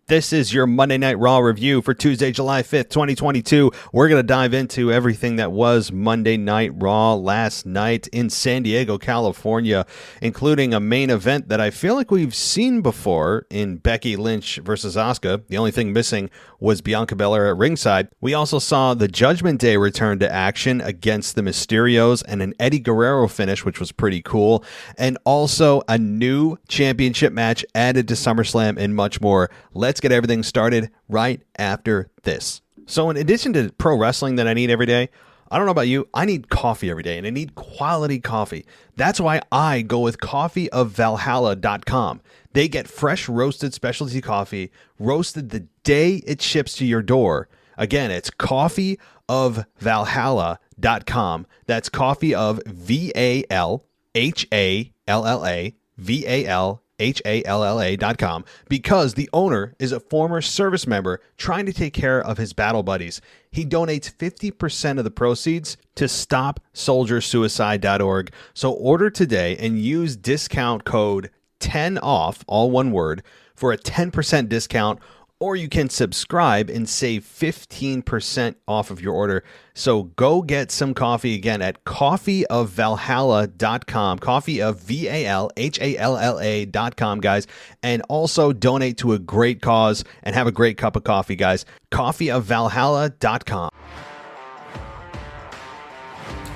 This is your Monday Night Raw review for Tuesday, July 5th, 2022. We're going to dive into everything that was Monday Night Raw last night in San Diego, California, including a main event that I feel like we've seen before in Becky Lynch versus Asuka. The only thing missing was Bianca Belair at ringside. We also saw the Judgment Day return to action against the Mysterios and an Eddie Guerrero finish, which was pretty cool. And also a new championship match added to SummerSlam and much more. Let's get everything started right after this. So in addition to pro wrestling that I need every day, I don't know about you, I need coffee every day, and I need quality coffee. That's why I go with coffeeofvalhalla.com. They get fresh roasted specialty coffee, roasted the day it ships to your door. Again, it's coffeeofvalhalla.com. That's coffee of VALHALLA.com, because the owner is a former service member trying to take care of his battle buddies. He donates 50% of the proceeds to StopSoldierSuicide.org. So order today and use discount code 10OFF, all one word, for a 10% discount, or you can subscribe and save 15% off of your order. So go get some coffee again at coffeeofvalhalla.com, coffeeofvalhalla.com, guys. And also donate to a great cause and have a great cup of coffee, guys. coffeeofvalhalla.com.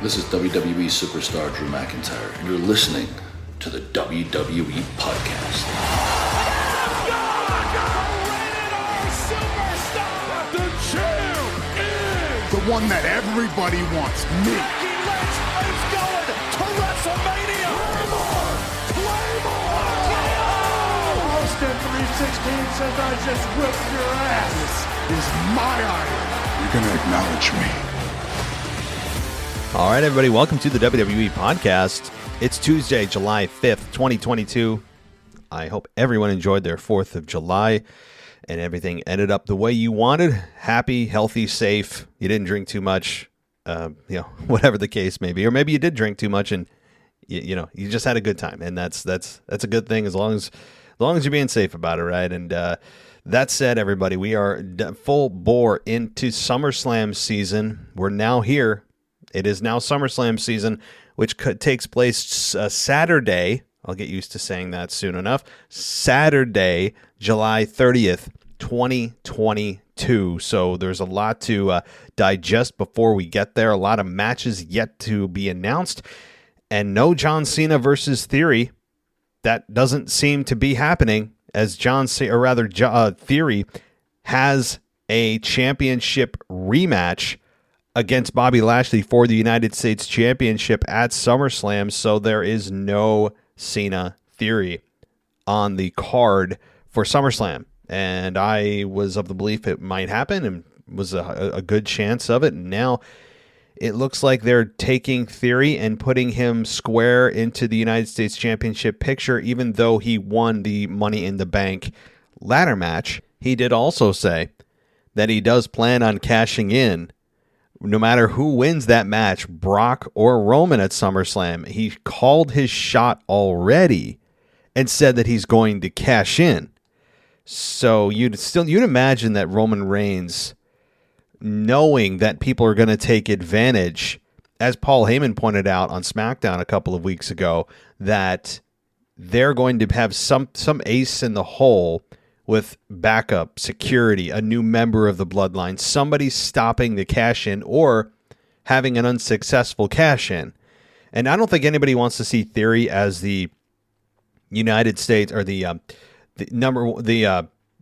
This is WWE superstar Drew McIntyre, and you're listening to the WWE Podcast. The one that everybody wants, me. Becky Lynch is going to WrestleMania. Claymore! Austin 316 says I just whipped your ass. This is my iron. You're going to acknowledge me. All right, everybody, welcome to the WWE Podcast. It's Tuesday, July 5th, 2022. I hope everyone enjoyed their 4th of July. And everything ended up the way you wanted. Happy, healthy, safe. You didn't drink too much, whatever the case may be. Or maybe you did drink too much and you just had a good time. And that's a good thing as long as you're being safe about it, right? And that said, everybody, we are full bore into SummerSlam season. We're now here. It is now SummerSlam season, which takes place Saturday. I'll get used to saying that soon enough. Saturday, July 30th, 2022. So there's a lot to digest before we get there. A lot of matches yet to be announced. And no John Cena versus Theory. That doesn't seem to be happening, as Theory has a championship rematch against Bobby Lashley for the United States Championship at SummerSlam. So there is no Cena Theory on the card for SummerSlam, and I was of the belief it might happen and was a good chance of it. And now it looks like they're taking Theory and putting him square into the United States Championship picture, even though he won the Money in the Bank ladder match. He did also say that he does plan on cashing in no matter who wins that match, Brock or Roman at SummerSlam. He called his shot already and said that he's going to cash in. So you'd imagine that Roman Reigns, knowing that people are going to take advantage, as Paul Heyman pointed out on Smackdown a couple of weeks ago, that they're going to have some ace in the hole with backup, security, a new member of the bloodline, somebody stopping the cash-in or having an unsuccessful cash-in. And I don't think anybody wants to see Theory as the United States or the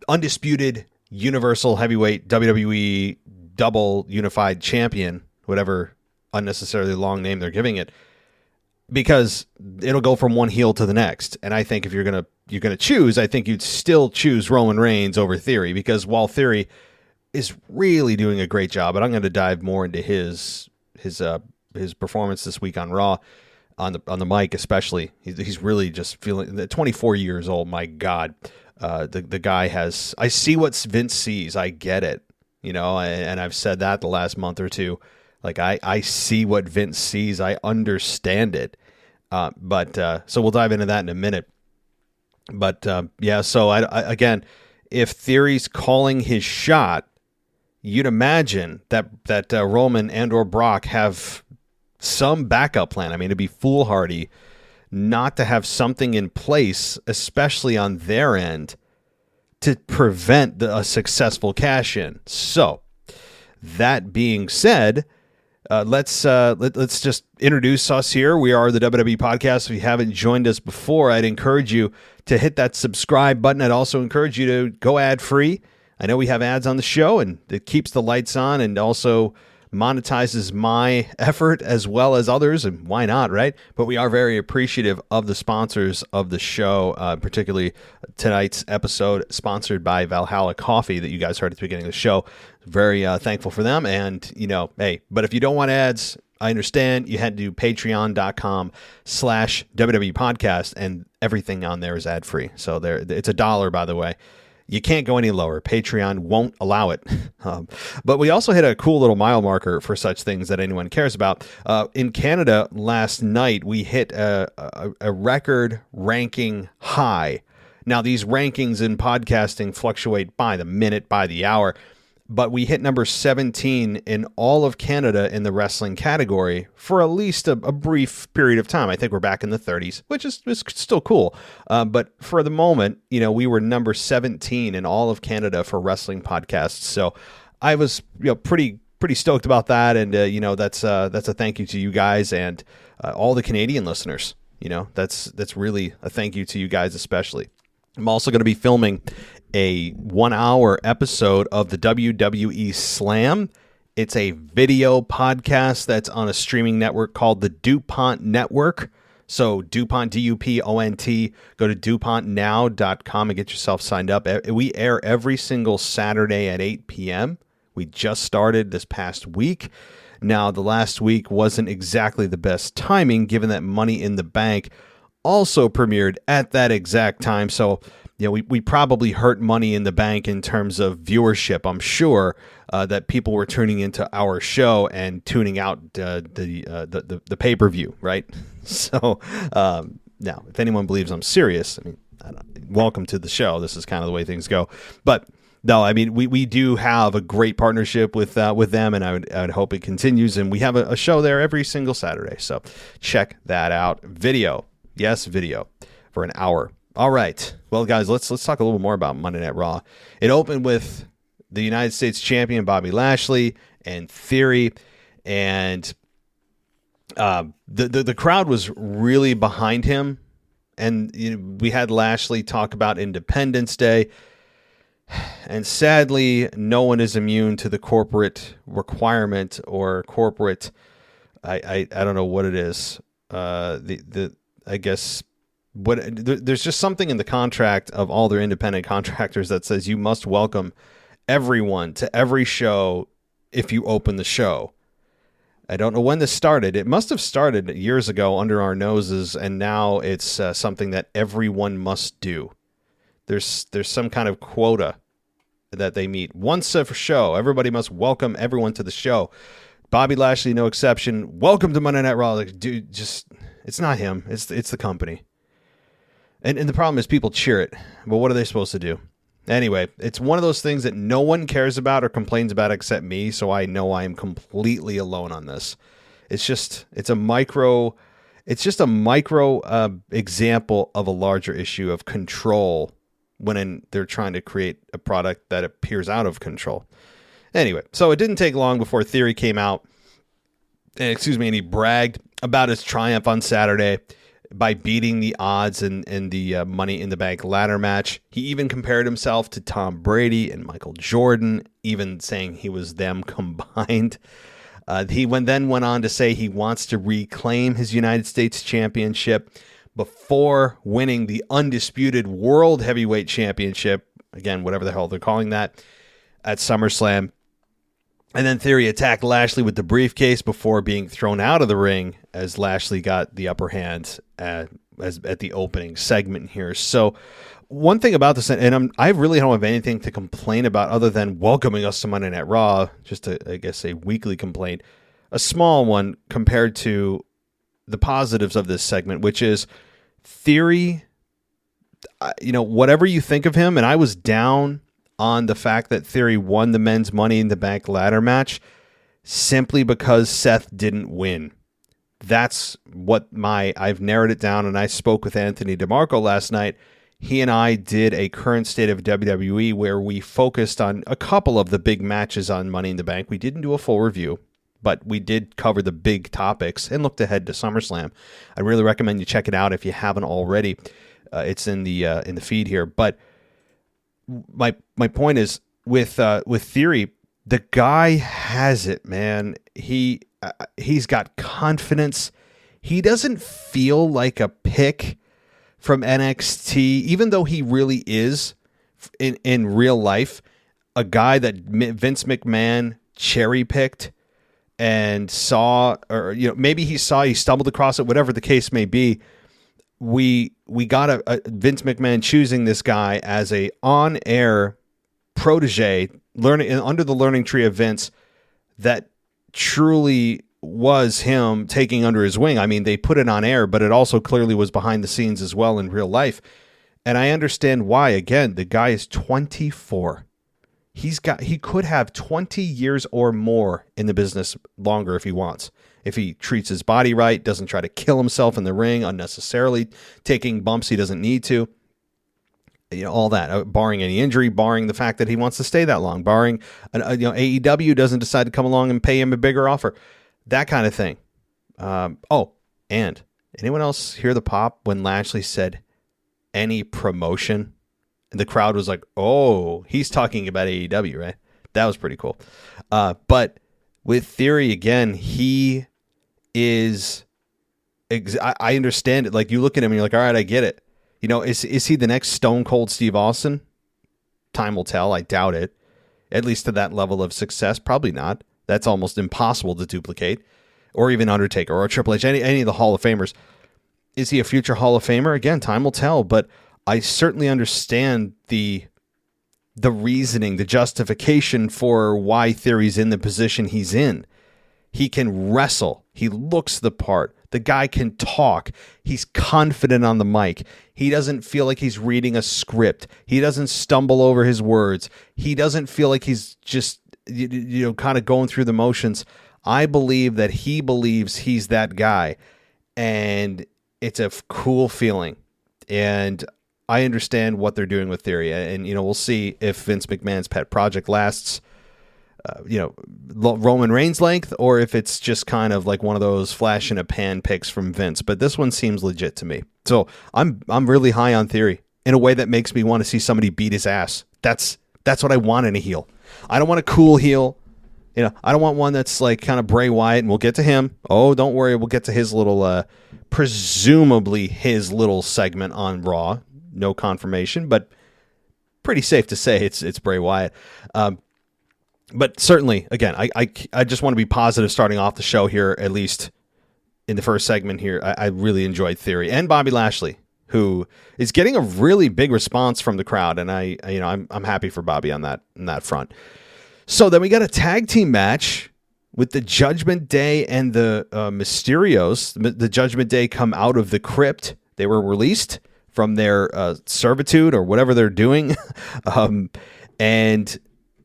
undisputed Universal Heavyweight WWE Double Unified Champion, whatever unnecessarily long name they're giving it, because it'll go from one heel to the next. And I think if you're gonna choose, I think you'd still choose Roman Reigns over Theory, because while Theory is really doing a great job, and I'm going to dive more into his performance this week on Raw, on the mic especially. He's really just feeling 24 years old. My God, the guy has. I see what Vince sees. I get it, and I've said that the last month or two. Like I see what Vince sees. I understand it. But so we'll dive into that in a minute. But yeah, so I again, if Theory's calling his shot, you'd imagine that Roman and or Brock have some backup plan. I mean, it'd be foolhardy not to have something in place, especially on their end, to prevent a successful cash-in. So, that being said, let's just introduce us here. We are the WWE Podcast. If you haven't joined us before, I'd encourage you to hit that subscribe button. I'd also encourage you to go ad-free. I know we have ads on the show, and it keeps the lights on and also monetizes my effort as well as others, and why not, right? But we are very appreciative of the sponsors of the show, particularly tonight's episode sponsored by Valhalla Coffee that you guys heard at the beginning of the show. Very thankful for them. And, hey, but if you don't want ads, I understand. You head to patreon.com/WWE podcast, and everything on there is ad-free. So it's $1, by the way. You can't go any lower. Patreon won't allow it. But we also hit a cool little mile marker for such things that anyone cares about. In Canada last night, we hit a record ranking high. Now, these rankings in podcasting fluctuate by the minute, by the hour. But we hit number 17 in all of Canada in the wrestling category for at least a brief period of time. I think we're back in the 30s, which is still cool. But for the moment, we were number 17 in all of Canada for wrestling podcasts. So I was pretty stoked about that. And, that's a thank you to you guys and all the Canadian listeners. That's really a thank you to you guys especially. I'm also going to be filming a 1-hour episode of the WWE Slam. It's a video podcast that's on a streaming network called the DuPont Network. So DuPont, DuPont, go to DuPontNow.com and get yourself signed up. We air every single Saturday at 8 p.m. We just started this past week. Now, the last week wasn't exactly the best timing, given that Money in the Bank also premiered at that exact time. So, we probably hurt Money in the Bank in terms of viewership. I'm sure that people were tuning into our show and tuning out the pay-per-view, right? So, now, if anyone believes I'm serious, welcome to the show. This is kind of the way things go. But no, we do have a great partnership with them, and I would hope it continues. And we have a show there every single Saturday. So check that out. Video. Yes, video for an hour. All right. Well, guys, let's talk a little more about Monday Night Raw. It opened with the United States champion Bobby Lashley and Theory, and the crowd was really behind him. And we had Lashley talk about Independence Day, and sadly, no one is immune to the corporate requirement or corporate. I don't know what it is. I guess there's just something in the contract of all their independent contractors that says you must welcome everyone to every show if you open the show. I don't know when this started. It must have started years ago under our noses, and now it's something that everyone must do. There's some kind of quota that they meet once a show. Everybody must welcome everyone to the show. Bobby Lashley, no exception. Welcome to Monday Night Raw. Like, dude, it's not him. It's the company. And the problem is people cheer it. But what are they supposed to do? Anyway, it's one of those things that no one cares about or complains about except me, so I know I am completely alone on this. It's just a micro example of a larger issue of control when they're trying to create a product that appears out of control. Anyway, so it didn't take long before Theory came out, and he bragged about his triumph on Saturday by beating the odds in the Money in the Bank ladder match. He even compared himself to Tom Brady and Michael Jordan, even saying he was them combined. He then went on to say he wants to reclaim his United States Championship before winning the undisputed World Heavyweight Championship, again, whatever the hell they're calling that, at SummerSlam. And then Theory attacked Lashley with the briefcase before being thrown out of the ring as Lashley got the upper hand at the opening segment here. So one thing about this, and I really don't have anything to complain about other than welcoming us to Monday Night Raw, just a weekly complaint, a small one compared to the positives of this segment, which is Theory whatever you think of him, and I was down on the fact that Theory won the men's Money in the Bank ladder match simply because Seth didn't win. That's what I've narrowed it down, and I spoke with Anthony DeMarco last night. He and I did a current state of WWE where we focused on a couple of the big matches on Money in the Bank. We didn't do a full review, but we did cover the big topics and looked ahead to SummerSlam. I really recommend you check it out if you haven't already. It's in the feed here. But my point is with Theory, the guy has it, man. He's got confidence. He doesn't feel like a pick from NXT, even though he really is in real life a guy that Vince McMahon cherry picked and saw, or maybe he stumbled across it, whatever the case may be. We got a Vince McMahon choosing this guy as a on-air protege, learning under the learning tree of Vince, that truly was him taking under his wing. I mean, they put it on air, but it also clearly was behind the scenes as well in real life. And I understand why. Again, the guy is 24. He could have 20 years or more in the business longer if he wants. If he treats his body right, doesn't try to kill himself in the ring unnecessarily, taking bumps he doesn't need to. All that, barring any injury, barring the fact that he wants to stay that long, barring AEW doesn't decide to come along and pay him a bigger offer, that kind of thing. And anyone else hear the pop when Lashley said any promotion? And the crowd was like, "Oh, he's talking about AEW, right?" That was pretty cool. But with Theory, again, he is. I understand it. Like, you look at him and you're like, "All right, I get it." Is he the next Stone Cold Steve Austin? Time will tell. I doubt it. At least to that level of success, probably not. That's almost impossible to duplicate. Or even Undertaker or Triple H, any of the Hall of Famers. Is he a future Hall of Famer? Again, time will tell. But I certainly understand the reasoning, the justification for why Theory's in the position he's in. He can wrestle. He looks the part. The guy can talk. He's confident on the mic. He doesn't feel like he's reading a script. He doesn't stumble over his words. He doesn't feel like he's just, kind of going through the motions. I believe that he believes he's that guy. And it's a cool feeling. And I understand what they're doing with Theory. And, we'll see if Vince McMahon's pet project lasts Roman Reigns length, or if it's just kind of like one of those flash in a pan picks from Vince. But this one seems legit to me. So I'm really high on Theory in a way that makes me want to see somebody beat his ass. That's what I want in a heel. I don't want a cool heel. I don't want one that's like kind of Bray Wyatt, and we'll get to him. Oh, don't worry. We'll get to his little, presumably his little segment on Raw. No confirmation, but pretty safe to say it's Bray Wyatt. But certainly, again, I just want to be positive starting off the show here, at least in the first segment here. I really enjoyed Theory and Bobby Lashley, who is getting a really big response from the crowd, and I'm happy for Bobby on that front. So then we got a tag team match with the Judgment Day and the Mysterios. The Judgment Day come out of the crypt. They were released from their servitude or whatever they're doing, and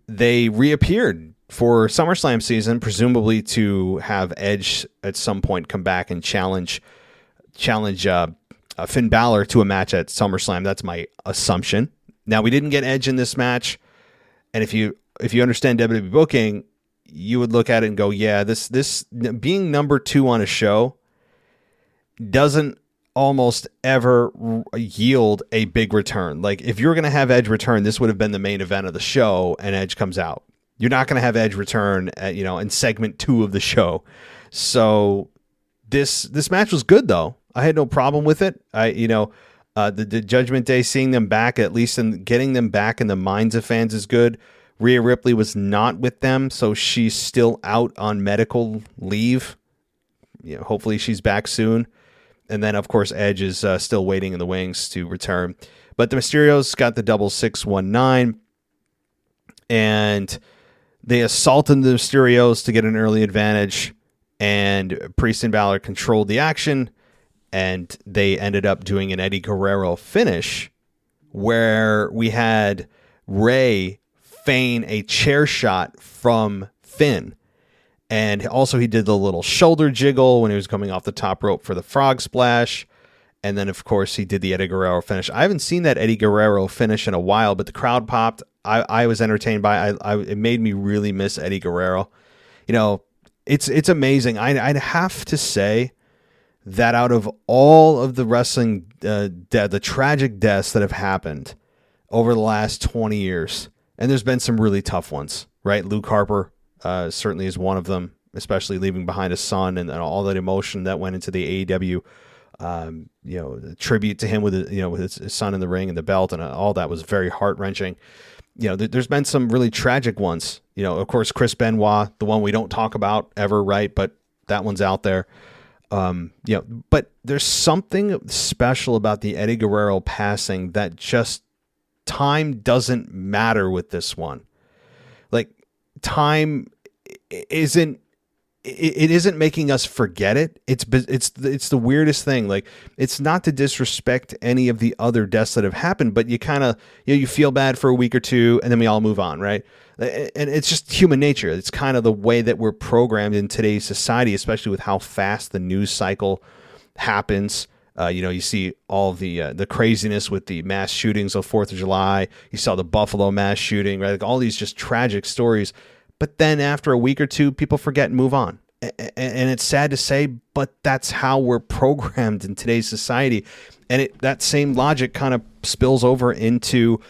they reappeared for SummerSlam season, presumably to have Edge at some point come back and challenge Finn Balor to a match at SummerSlam. That's my assumption. Now, we didn't get Edge in this match, and if you understand WWE booking, you would look at it and go, yeah, this being number 2 on a show doesn't almost ever yield a big return. Like, if you're going to have Edge return, this would have been the main event of the show, and Edge comes out. You're not going to have Edge return at, in segment 2 of the show. So this match was good, though. I had no problem with it. The Judgment Day, seeing them back, at least in getting them back in the minds of fans, is good. Rhea Ripley was not with them, so she's still out on medical leave. Hopefully she's back soon. And then, of course, Edge is still waiting in the wings to return. But the Mysterios got the double 619, and they assaulted the Mysterios to get an early advantage, and Priest and Balor controlled the action, and they ended up doing an Eddie Guerrero finish where we had Ray feign a chair shot from Finn. And also he did the little shoulder jiggle when he was coming off the top rope for the frog splash. And then, of course, he did the Eddie Guerrero finish. I haven't seen that Eddie Guerrero finish in a while, but the crowd popped. I was entertained by it. It made me really miss Eddie Guerrero. You know, it's amazing. I'd have to say that out of all of the wrestling, the tragic deaths that have happened over the last 20 years, and there's been some really tough ones, right? Luke Harper certainly is one of them, especially leaving behind a son and all that emotion that went into the AEW, tribute to him with his son in the ring and the belt, and all that was very heart-wrenching. You know, there's been some really tragic ones. You know, of course, Chris Benoit, the one we don't talk about ever, right? But that one's out there. But there's something special about the Eddie Guerrero passing that just time doesn't matter with this one. Like, time isn't making us forget it. It's the weirdest thing. Like, it's not to disrespect any of the other deaths that have happened, but you kind of, you feel bad for a week or two and then we all move on, right? And it's just human nature. It's kind of the way that we're programmed in today's society, especially with how fast the news cycle happens. You see all of the craziness with the mass shootings of 4th of July. You saw the Buffalo mass shooting, right? Like all these just tragic stories. But then after a week or two, people forget and move on. And it's sad to say, but that's how we're programmed in today's society. And that same logic kind of spills over into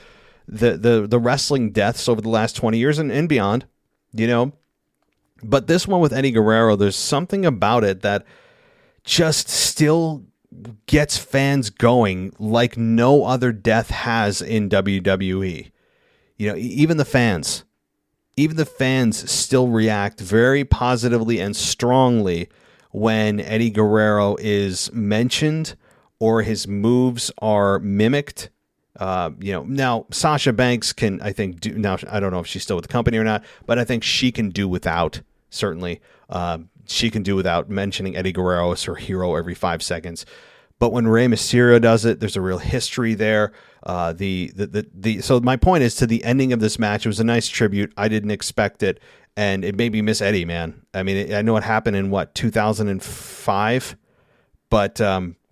the wrestling deaths over the last 20 years and beyond, But this one with Eddie Guerrero, there's something about it that just still gets fans going like no other death has in WWE. Even the fans still react very positively and strongly when Eddie Guerrero is mentioned or his moves are mimicked. Now Sasha Banks can, I think, do. Now I don't know if she's still with the company or not, but I think she can do without. Certainly, she can do without mentioning Eddie Guerrero as her hero every 5 seconds. But when Rey Mysterio does it, there's a real history there. So my point is, to the ending of this match, it was a nice tribute. I didn't expect it, and it made me miss Eddie, man. I mean, I know it happened in 2005, but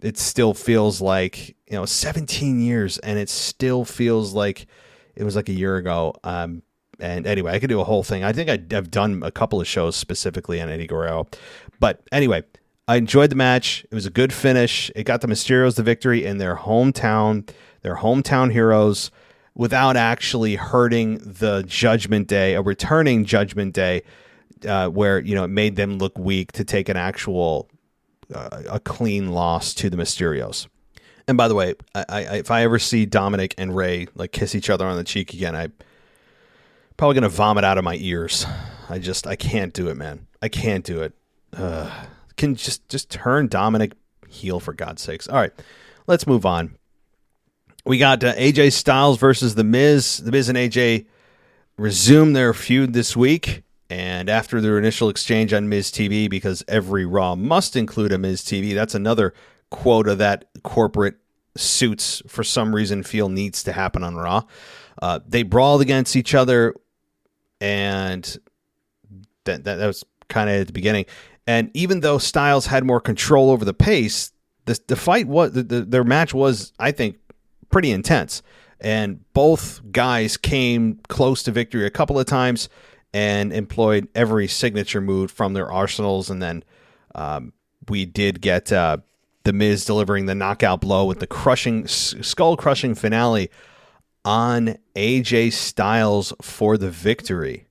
it still feels like 17 years, and it still feels like it was like a year ago. And anyway, I could do a whole thing. I think I've done a couple of shows specifically on Eddie Guerrero, but anyway. I enjoyed the match. It was a good finish. It got the Mysterios the victory in their hometown heroes, without actually hurting the Judgment Day, a returning Judgment Day, where it made them look weak to take an actual a clean loss to the Mysterios. And by the way, if I ever see Dominic and Ray like kiss each other on the cheek again, I'm probably gonna vomit out of my ears. I can't do it, man. I can't do it. Can just turn Dominic heel, for God's sakes. All right, let's move on. We got AJ Styles versus The Miz. The Miz and AJ resume their feud this week, and after their initial exchange on Miz TV, because every Raw must include a Miz TV, that's another quota that corporate suits for some reason feel needs to happen on Raw. They brawled against each other, and that was kind of at the beginning. And even though Styles had more control over the pace, the fight was their match was, I think, pretty intense. And both guys came close to victory a couple of times and employed every signature move from their arsenals. And then we did get The Miz delivering the knockout blow with the skull-crushing finale on AJ Styles for the victory.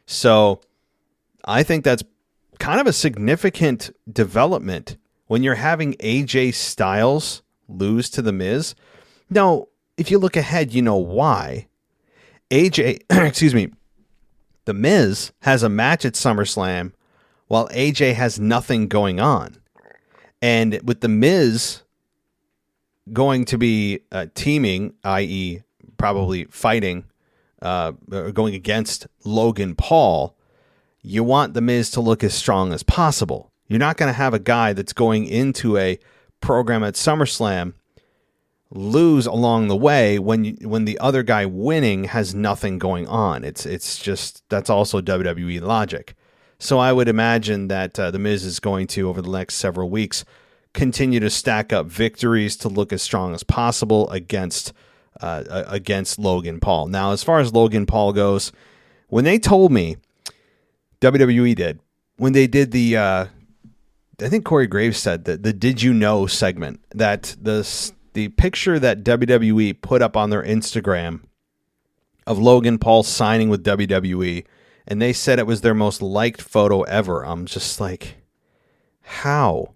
So I think that's kind of a significant development when you're having AJ Styles lose to The Miz. Now, if you look ahead, you know why. The Miz has a match at SummerSlam while AJ has nothing going on. And with The Miz going to be teaming, i.e. probably fighting, going against Logan Paul, you want The Miz to look as strong as possible. You're not going to have a guy that's going into a program at SummerSlam lose along the way when the other guy winning has nothing going on. It's just, that's also WWE logic. So I would imagine that The Miz is going to, over the next several weeks, continue to stack up victories to look as strong as possible against Logan Paul. Now, as far as Logan Paul goes, when they told me, WWE did, when they did the, I think Corey Graves said that the Did You Know segment, that the picture that WWE put up on their Instagram of Logan Paul signing with WWE, and they said it was their most liked photo ever. I'm just like, how?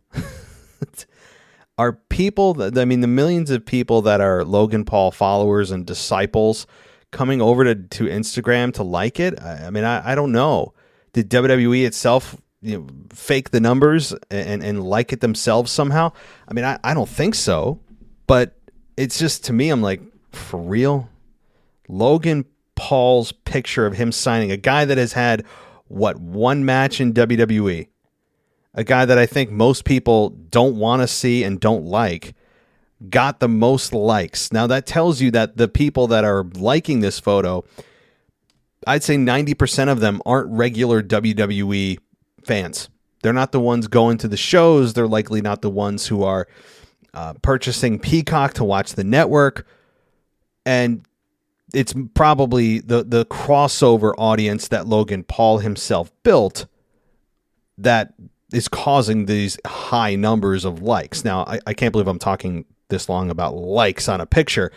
Are people, the millions of people that are Logan Paul followers and disciples coming over to Instagram to like it? I don't know. Did WWE itself fake the numbers and like it themselves somehow? I don't think so. But it's just, to me, I'm like, for real? Logan Paul's picture of him signing, a guy that has had, one match in WWE, a guy that I think most people don't want to see and don't like, got the most likes. Now, that tells you that the people that are liking this photo, I'd say 90% of them aren't regular WWE fans. They're not the ones going to the shows. They're likely not the ones who are purchasing Peacock to watch the network. And it's probably the crossover audience that Logan Paul himself built that is causing these high numbers of likes. Now, I can't believe I'm talking this long about likes on a picture,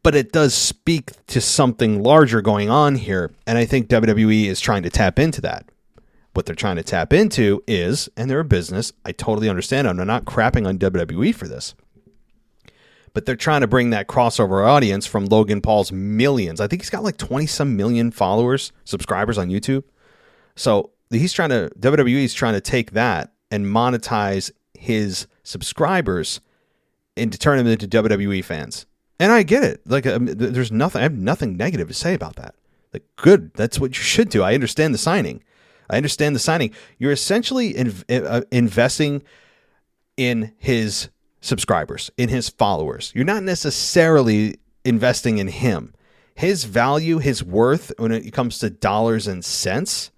but it does speak to something larger going on here. And I think WWE is trying to tap into that. What they're trying to tap into is, and they're a business, I totally understand them. I'm not crapping on WWE for this. But they're trying to bring that crossover audience from Logan Paul's millions. I think he's got like 20-some million subscribers on YouTube. So WWE is trying to take that and monetize his subscribers and to turn them into WWE fans. And I get it. Like, there's nothing, I have nothing negative to say about that. Like, good. That's what you should do. I understand the signing. You're essentially investing in his subscribers, in his followers. You're not necessarily investing in him. His value, his worth, when it comes to dollars and cents,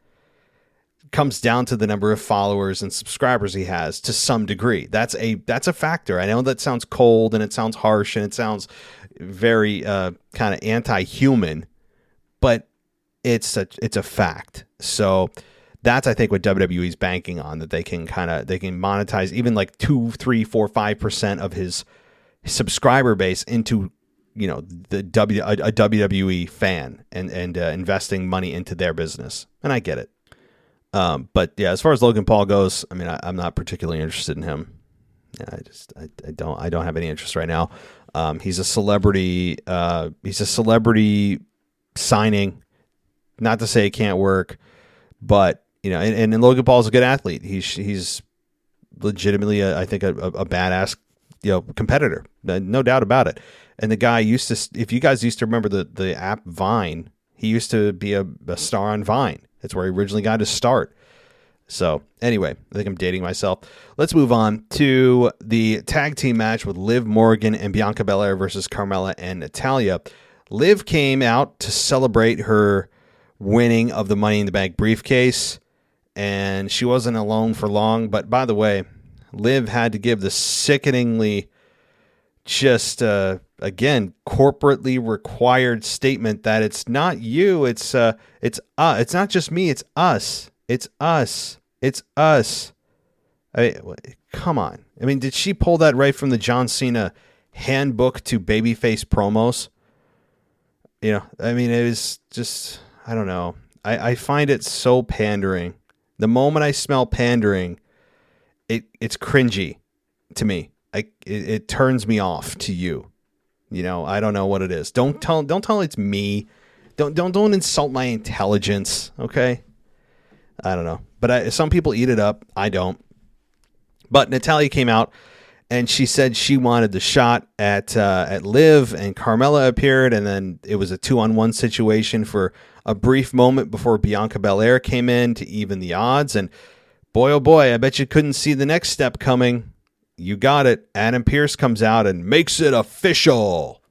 comes down to the number of followers and subscribers he has to some degree. That's a factor. I know that sounds cold and it sounds harsh and it sounds very kind of anti-human, but it's a fact. So that's, I think, what WWE is banking on, that they can monetize even like 2, 3, 4, 5% of his subscriber base into, a WWE fan and investing money into their business. And I get it. But yeah, as far as Logan Paul goes, I'm not particularly interested in him. Yeah, I don't have any interest right now. He's a celebrity. He's a celebrity signing. Not to say it can't work, but and Logan Paul's a good athlete. He's legitimately, I think, a badass, competitor. No doubt about it. And the guy used to, if you guys used to remember the app Vine, he used to be a star on Vine. That's where he originally got his start. So anyway, I think I'm dating myself. Let's move on to the tag team match with Liv Morgan and Bianca Belair versus Carmella and Natalya. Liv came out to celebrate her winning of the Money in the Bank briefcase, and she wasn't alone for long. But by the way, Liv had to give the sickeningly just again corporately required statement that it's not you, it's not just me, it's us. Come on. Did she pull that right from the John Cena handbook to babyface promos? It was just, I don't know. I find it so pandering. The moment I smell pandering, it's cringy to me. It turns me off to you. I don't know what it is. Don't tell it's me. Don't insult my intelligence. Okay. I don't know, but some people eat it up. I don't. But Natalya came out and she said she wanted the shot at Liv, and Carmella appeared, and then it was a 2-on-1 situation for a brief moment before Bianca Belair came in to even the odds. And boy, oh boy, I bet you couldn't see the next step coming. You got it. Adam Pearce comes out and makes it official.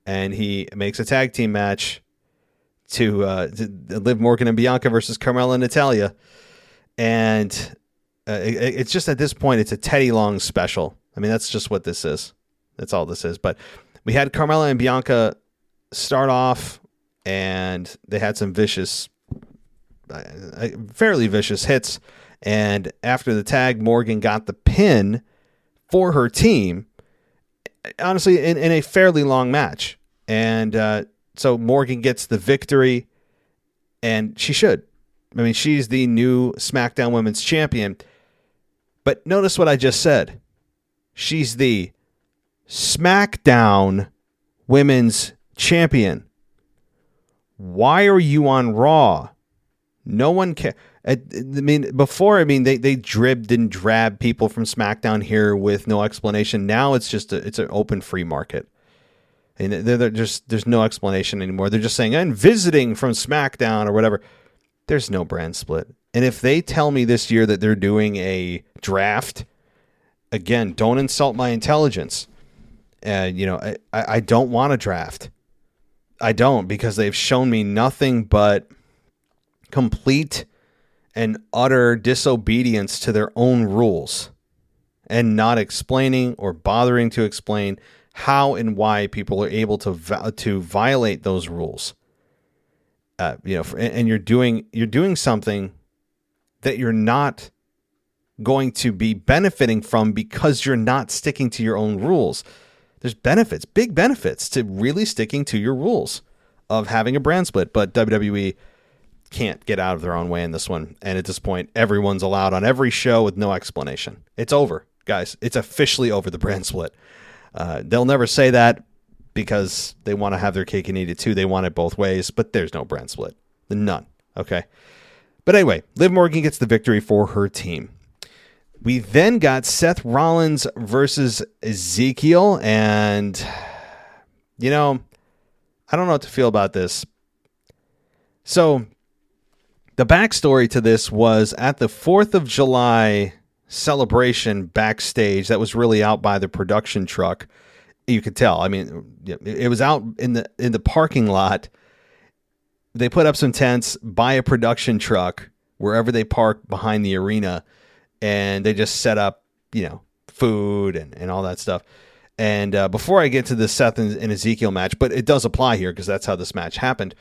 And he makes a tag team match to Liv Morgan and Bianca versus Carmella and Natalya. And it's just at this point, it's a Teddy Long special. I mean, that's just what this is. That's all this is. But we had Carmella and Bianca start off, and they had some fairly vicious hits. And after the tag, Morgan got the pin for her team, honestly, in a fairly long match. And so Morgan gets the victory, and she should. I mean, she's the new SmackDown Women's Champion. But notice what I just said. She's the SmackDown Women's Champion. Why are you on Raw? No one cares. I mean, before, they dribbed and drabbed people from SmackDown here with no explanation. Now it's just it's an open free market. And there's no explanation anymore. They're just saying, I'm visiting from SmackDown or whatever. There's no brand split. And if they tell me this year that they're doing a draft, again, don't insult my intelligence. I don't want a draft. I don't, because they've shown me nothing but complete and utter disobedience to their own rules and not explaining or bothering to explain how and why people are able to violate those rules. And you're doing something that you're not going to be benefiting from because you're not sticking to your own rules. There's benefits, big benefits to really sticking to your rules of having a brand split, but WWE can't get out of their own way in this one. And at this point, everyone's allowed on every show with no explanation. It's over, guys. It's officially over, the brand split. They'll never say that because they want to have their cake and eat it too. They want it both ways, but there's no brand split. None. Okay. But anyway, Liv Morgan gets the victory for her team. We then got Seth Rollins versus Ezekiel, and, I don't know what to feel about this. So, the backstory to this was at the 4th of July celebration backstage that was really out by the production truck. You could tell. I mean, it was out in the parking lot. They put up some tents by a production truck wherever they park behind the arena. And they just set up, food and all that stuff. And before I get to the Seth and Ezekiel match, but it does apply here because that's how this match happened.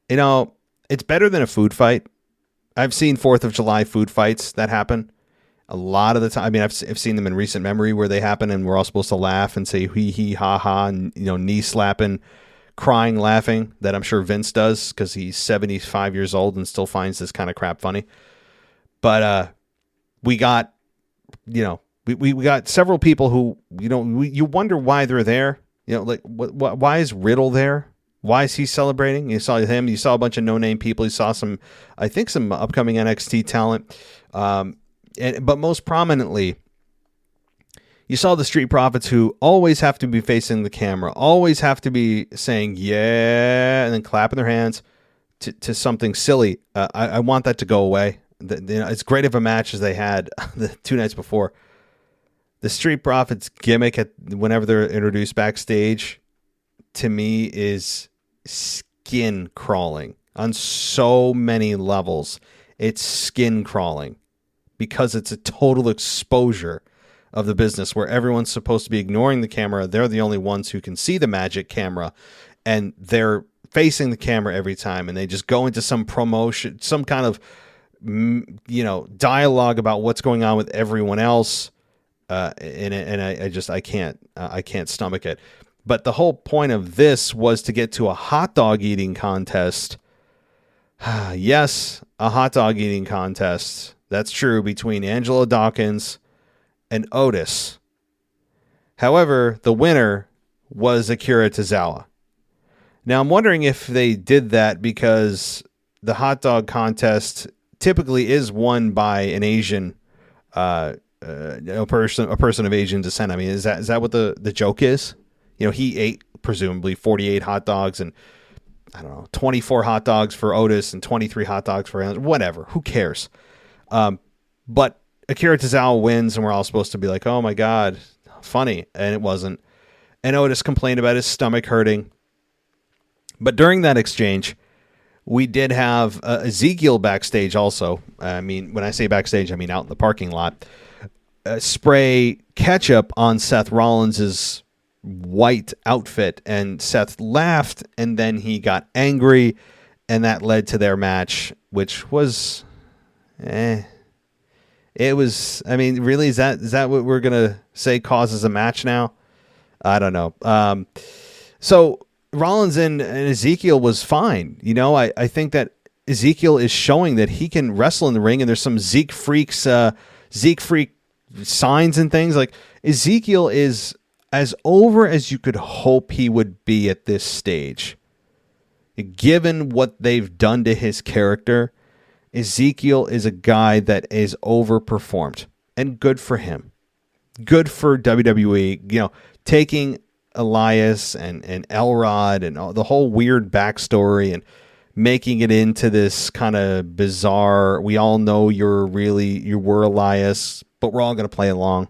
It's better than a food fight. I've seen 4th of July food fights that happen a lot of the time. I mean, I've seen them in recent memory where they happen and we're all supposed to laugh and say hee hee ha ha and, knee slapping, crying, laughing, that I'm sure Vince does because he's 75 years old and still finds this kind of crap funny. But we got, we got several people who, you wonder why they're there. Why is Riddle there? Why is he celebrating? You saw him. You saw a bunch of no-name people. You saw some upcoming NXT talent. But most prominently, you saw the Street Profits, who always have to be facing the camera, always have to be saying, yeah, and then clapping their hands to something silly. I want that to go away. It's great of a match as they had the 2 nights before. The Street Profits gimmick whenever they're introduced backstage, to me, is skin crawling on so many levels. It's skin crawling because it's a total exposure of the business where everyone's supposed to be ignoring the camera. They're the only ones who can see the magic camera, and they're facing the camera every time, and they just go into some promotion, some kind of dialogue about what's going on with everyone else, I can't stomach it. But the whole point of this was to get to a hot dog eating contest. Yes, a hot dog eating contest. That's true, between Angelo Dawkins and Otis. However, the winner was Akira Tozawa. Now, I'm wondering if they did that because the hot dog contest typically is won by an Asian, a person of Asian descent. I mean, is that what the joke is? He ate presumably 48 hot dogs and 24 hot dogs for Otis and 23 hot dogs for him. Whatever, who cares? But Akira Tozawa wins, and we're all supposed to be like, oh my God, funny. And it wasn't. And Otis complained about his stomach hurting. But during that exchange, we did have Ezekiel backstage also. I mean, when I say backstage, I mean out in the parking lot. Spray ketchup on Seth Rollins' white outfit, and Seth laughed, and then he got angry, and that led to their match, which was, it was. I mean, really, is that what we're gonna say causes a match now? I don't know. So Rollins and Ezekiel was fine. You know, I think that Ezekiel is showing that he can wrestle in the ring, and there's some Zeke Freak signs and things. Like, Ezekiel is as over as you could hope he would be at this stage. Given what they've done to his character, Ezekiel is a guy that is overperformed, and good for him. Good for WWE, you know, taking Elias and Elrod and all, the whole weird backstory, and making it into this kind of bizarre, we all know you were Elias, but we're all going to play along.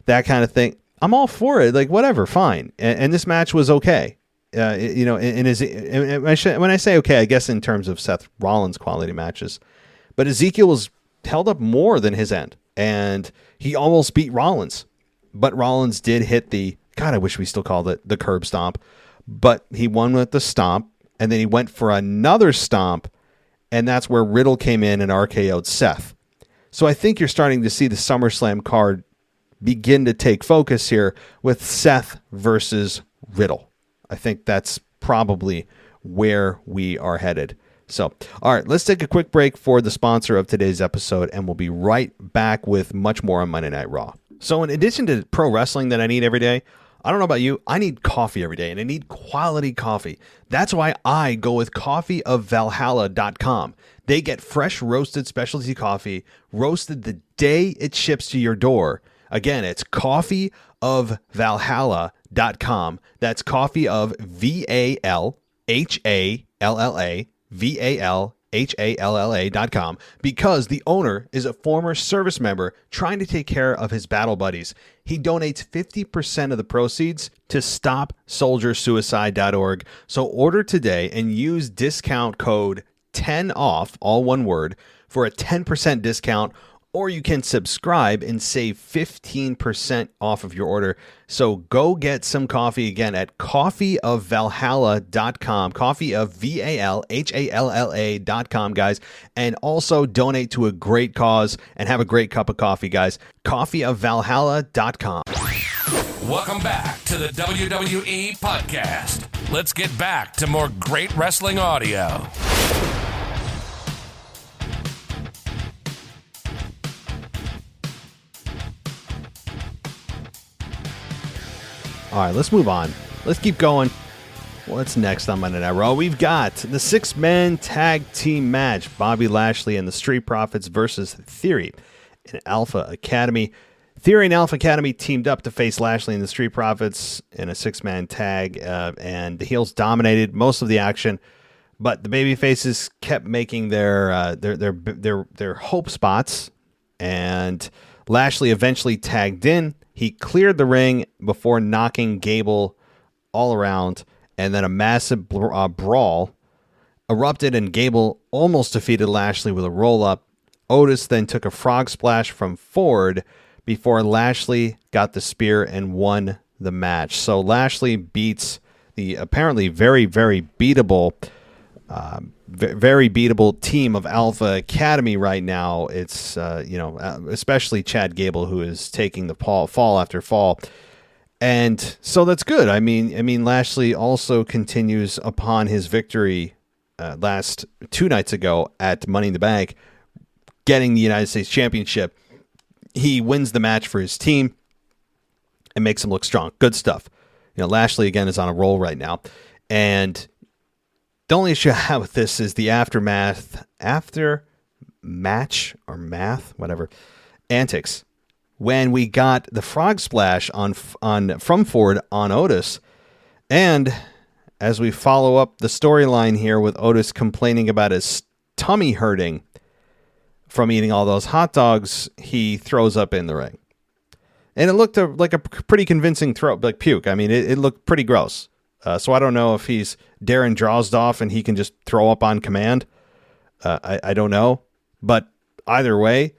That kind of thing. I'm all for it. Like, whatever, fine. And this match was okay. You know, when I say okay, I guess in terms of Seth Rollins' quality matches. But Ezekiel was held up more than his end. And he almost beat Rollins. But Rollins did hit God, I wish we still called it the curb stomp. But he won with the stomp. And then he went for another stomp. And that's where Riddle came in and RKO'd Seth. So I think you're starting to see the SummerSlam card begin to take focus here with Seth versus Riddle. I think that's probably where we are headed. So, all right, let's take a quick break for the sponsor of today's episode, and we'll be right back with much more on Monday Night Raw. So in addition to pro wrestling that I need every day, I don't know about you, I need coffee every day, and I need quality coffee. That's why I go with coffeeofvalhalla.com. They get fresh roasted specialty coffee, roasted the day it ships to your door. Again, it's coffeeofvalhalla.com. That's coffee of VALHALLA.com, because the owner is a former service member trying to take care of his battle buddies. He donates 50% of the proceeds to StopSoldierSuicide.org. So order today and use discount code 10OFF, all one word, for a 10% discount. Or you can subscribe and save 15% off of your order. So go get some coffee again at coffeeofvalhalla.com, coffeeofvalhalla.com, guys. And also donate to a great cause and have a great cup of coffee, guys. Coffeeofvalhalla.com. Welcome back to the WWE Podcast. Let's get back to more great wrestling audio. All right, let's move on. Let's keep going. What's next on Monday Night Raw? We've got the 6-man tag team match. Bobby Lashley and the Street Profits versus Theory and Alpha Academy. Theory and Alpha Academy teamed up to face Lashley and the Street Profits in a 6-man tag, and the heels dominated most of the action. But the babyfaces kept making their hope spots, and Lashley eventually tagged in. He cleared the ring before knocking Gable all around, and then a massive brawl erupted, and Gable almost defeated Lashley with a roll-up. Otis then took a frog splash from Ford before Lashley got the spear and won the match. So Lashley beats the apparently very, very beatable team of Alpha Academy right now. It's, especially Chad Gable, who is taking the fall after fall. And so that's good. I mean, Lashley also continues upon his victory last 2 nights ago at Money in the Bank, getting the United States Championship. He wins the match for his team and makes him look strong. Good stuff. You know, Lashley, again, is on a roll right now. And the only issue I have with this is the after match antics. When we got the frog splash from Ford on Otis, and as we follow up the storyline here with Otis complaining about his tummy hurting, from eating all those hot dogs, he throws up in the ring. And it looked like a pretty convincing puke. I mean, it looked pretty gross. So I don't know if he's Darren Drozdov and he can just throw up on command. I don't know. But either way,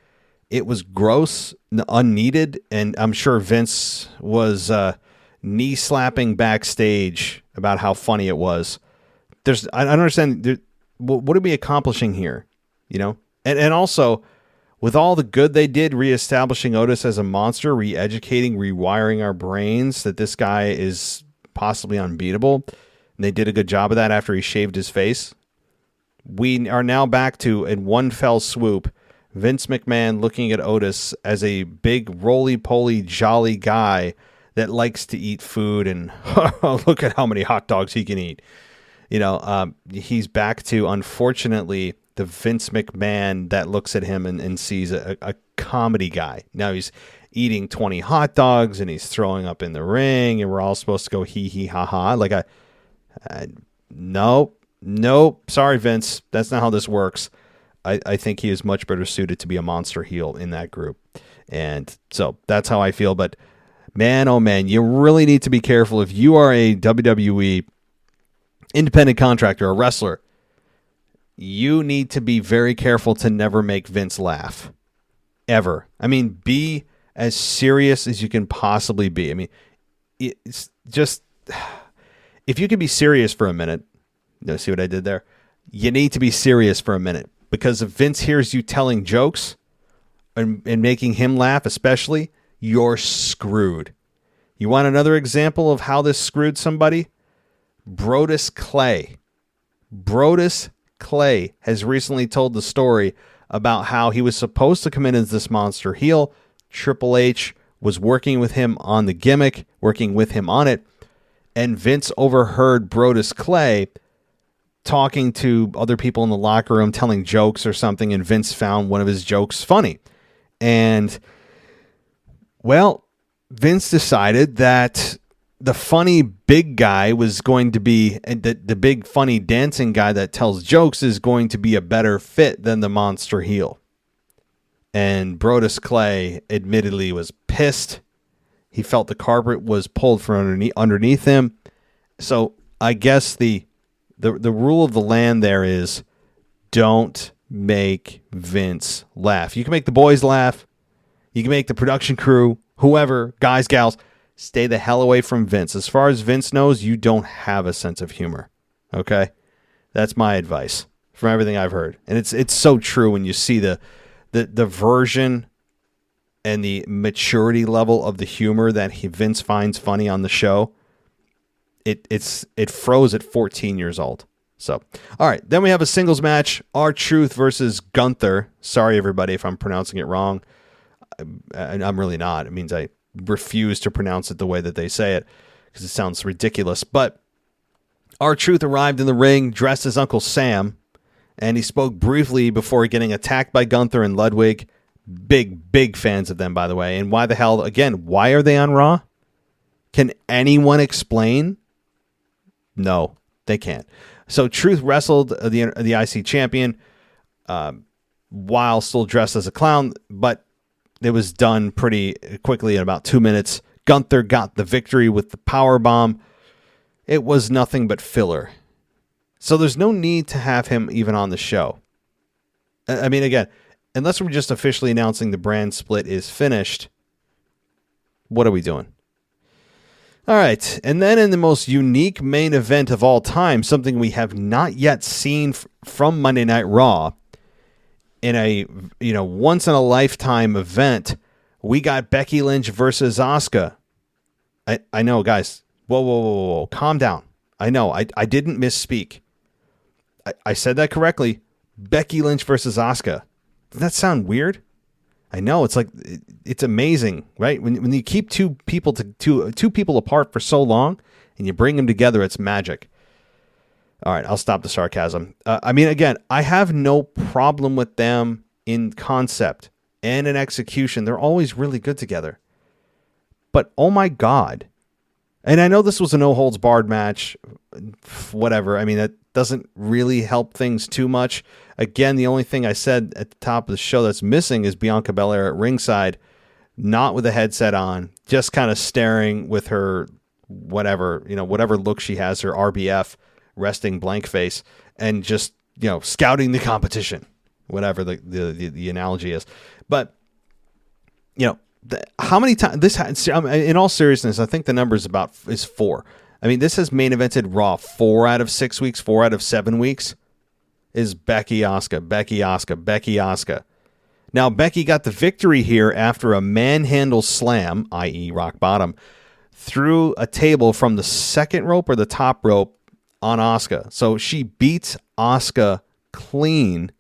it was gross, unneeded, and I'm sure Vince was knee-slapping backstage about how funny it was. I don't understand. What are we accomplishing here? You know? And also, with all the good they did, reestablishing Otis as a monster, re-educating, rewiring our brains that this guy is possibly unbeatable, and they did a good job of that after he shaved his face, we are now back to, in one fell swoop, Vince McMahon looking at Otis as a big, roly-poly, jolly guy that likes to eat food, and look at how many hot dogs he can eat. You know, he's back to, unfortunately, the Vince McMahon that looks at him and sees a comedy guy. Now he's eating 20 hot dogs and he's throwing up in the ring, and we're all supposed to go hee hee ha ha. Like, nope. Sorry, Vince. That's not how this works. I think he is much better suited to be a monster heel in that group. And so that's how I feel. But man, oh man, you really need to be careful if you are a WWE independent contractor, a wrestler. You need to be very careful to never make Vince laugh. Ever. I mean, be as serious as you can possibly be. I mean, it's just, if you can be serious for a minute, see what I did there? You need to be serious for a minute. Because if Vince hears you telling jokes and making him laugh especially, you're screwed. You want another example of how this screwed somebody? Brodus Clay. Brodus Clay has recently told the story about how he was supposed to come in as this monster heel. Triple H was working with him on the gimmick, working with him on it, and Vince overheard Brodus Clay talking to other people in the locker room, telling jokes or something, and Vince found one of his jokes funny. And, well, Vince decided that the funny big guy was going to be, the big funny dancing guy that tells jokes is going to be a better fit than the monster heel. And Brodus Clay admittedly was pissed. He felt the carpet was pulled from underneath him. So I guess the rule of the land there is don't make Vince laugh. You can make the boys laugh. You can make the production crew, whoever, guys, gals, stay the hell away from Vince. As far as Vince knows, you don't have a sense of humor. Okay? That's my advice from everything I've heard. And it's so true when you see the version and the maturity level of the humor that Vince finds funny on the show. It froze at 14 years old. So, all right. Then we have a singles match. R-Truth versus Gunther. Sorry, everybody, if I'm pronouncing it wrong. I'm really not. It means I refuse to pronounce it the way that they say it because it sounds ridiculous. But R-Truth arrived in the ring dressed as Uncle Sam, and he spoke briefly before getting attacked by Gunther and Ludwig. Big fans of them, by the way. And why the hell, again, why are they on Raw? Can anyone explain? No, they can't. So Truth wrestled the IC champion while still dressed as a clown, but it was done pretty quickly in about 2 minutes. Gunther got the victory with the power bomb. It was nothing but filler. So there's no need to have him even on the show. I mean, again, unless we're just officially announcing the brand split is finished, what are we doing? All right, and then in the most unique main event of all time, something we have not yet seen from Monday Night Raw, in a once in a lifetime event, we got Becky Lynch versus Asuka. I know, guys. Whoa, calm down. I know, I didn't misspeak. I said that correctly. Becky Lynch versus Asuka. Does that sound weird? I know, it's like, it's amazing, right? When you keep two people apart for so long and you bring them together, it's magic. All right, I'll stop the sarcasm. I mean, again, I have no problem with them in concept and in execution. They're always really good together. But oh my God. And I know this was a no-holds-barred match whatever. I mean, that doesn't really help things too much. Again, the only thing I said at the top of the show that's missing is Bianca Belair at ringside, not with a headset on, just kind of staring with her whatever look she has, her RBF resting blank face, and just, scouting the competition, whatever the analogy is. But, how many times in all seriousness, I think the number is 4. I mean, this has main evented Raw 4 out of 6 weeks, 4 out of 7 weeks is Becky Asuka. Now, Becky got the victory here after a manhandle slam, i.e. rock bottom, through a table from the second rope or the top rope on Asuka. So she beats Asuka clean.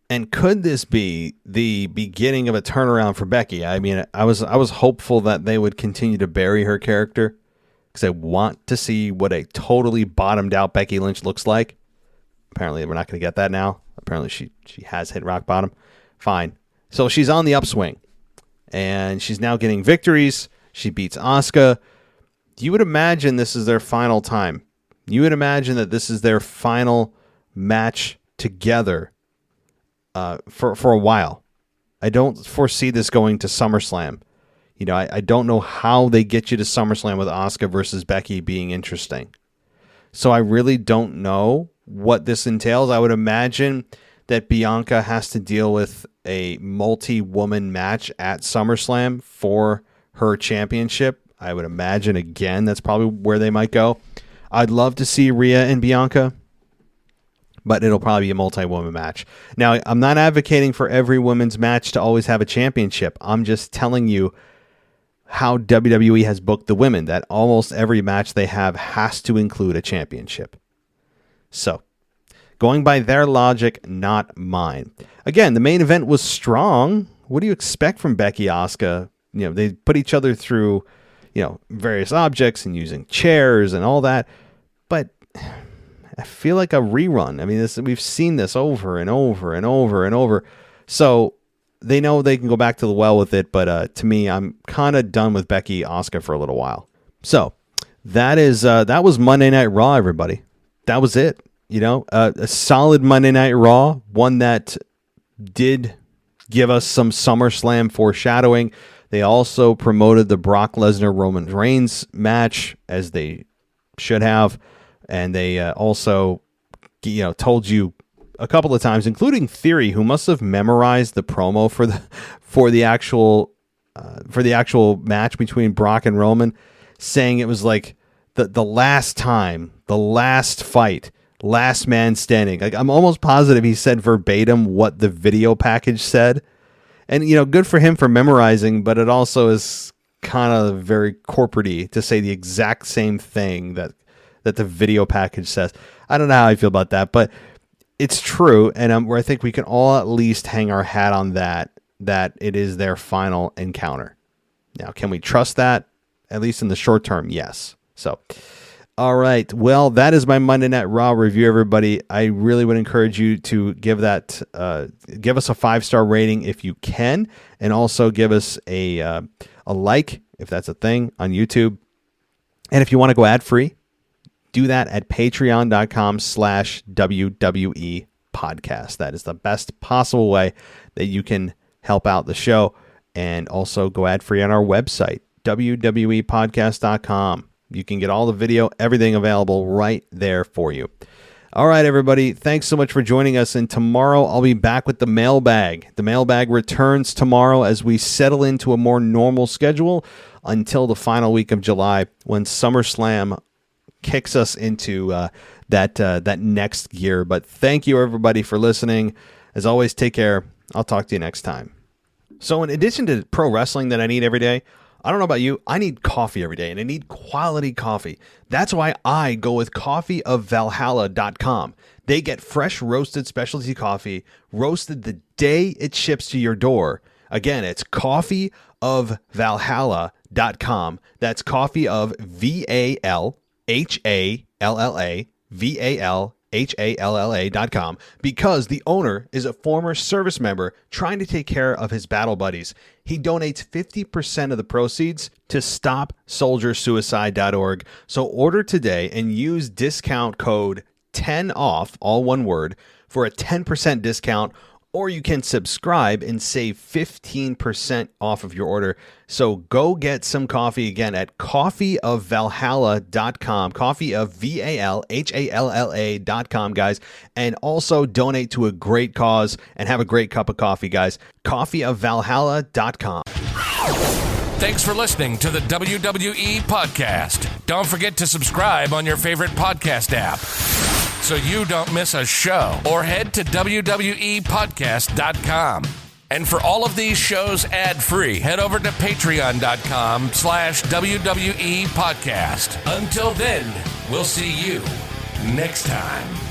And could this be the beginning of a turnaround for Becky? I mean, I was hopeful that they would continue to bury her character, because I want to see what a totally bottomed out Becky Lynch looks like. Apparently, we're not going to get that now. Apparently, she has hit rock bottom. Fine. So she's on the upswing, and she's now getting victories. She beats Asuka. You would imagine this is their final time. You would imagine that this is their final match together for a while. I don't foresee this going to SummerSlam. I don't know how they get you to SummerSlam with Asuka versus Becky being interesting. So I really don't know what this entails. I would imagine that Bianca has to deal with a multi-woman match at SummerSlam for her championship. I would imagine, again, that's probably where they might go. I'd love to see Rhea and Bianca, but it'll probably be a multi-woman match. Now, I'm not advocating for every women's match to always have a championship. I'm just telling you how WWE has booked the women, that almost every match they have has to include a championship. So, going by their logic, not mine. Again, the main event was strong. What do you expect from Becky Asuka? They put each other through, various objects and using chairs and all that. But I feel like a rerun. I mean, we've seen this over and over and over and over. So they know they can go back to the well with it. But to me, I'm kind of done with Becky Asuka for a little while. So that was Monday Night Raw, everybody. That was it. A solid Monday Night Raw, one that did give us some SummerSlam foreshadowing. They also promoted the Brock Lesnar-Roman Reigns match, as they should have. And they also, told you a couple of times, including Theory, who must have memorized the promo for the actual match between Brock and Roman, saying it was like the last time, the last fight, last man standing. Like, I'm almost positive he said verbatim what the video package said. And, good for him for memorizing, but it also is kind of very corporate-y to say the exact same thing that the video package says. I don't know how I feel about that, but it's true. And where I think we can all at least hang our hat on that it is their final encounter. Now, can we trust that? At least in the short term, yes. So, all right. Well, that is my Monday Night Raw review, everybody. I really would encourage you to give us a 5-star rating if you can, and also give us a like if that's a thing on YouTube. And if you want to go ad-free, do that at patreon.com/WWE podcast. That is the best possible way that you can help out the show, and also go ad-free on our website, wwepodcast.com. You can get all the video, everything available right there for you. All right, everybody. Thanks so much for joining us. And tomorrow I'll be back with the mailbag. The mailbag returns tomorrow as we settle into a more normal schedule until the final week of July, when SummerSlam kicks us into that next gear. But thank you, everybody, for listening. As always, take care. I'll talk to you next time. So in addition to pro wrestling that I need every day, I don't know about you, I need coffee every day, and I need quality coffee. That's why I go with coffeeofvalhalla.com. They get fresh roasted specialty coffee, roasted the day it ships to your door. Again, it's coffeeofvalhalla.com. That's coffee of VALHALLA, HALLA.com, because the owner is a former service member trying to take care of his battle buddies. He donates 50% of the proceeds to StopSoldierSuicide.org. So order today and use discount code 10OFF, all one word, for a 10% discount, or you can subscribe and save 15% off of your order. So go get some coffee again at coffeeofvalhalla.com, coffeeofvalhalla.com, guys, and also donate to a great cause and have a great cup of coffee, guys. Coffeeofvalhalla.com. Thanks for listening to the WWE Podcast. Don't forget to subscribe on your favorite podcast app so you don't miss a show, or head to WWEpodcast.com. And for all of these shows ad-free, head over to patreon.com/WWE Podcast. Until then, we'll see you next time.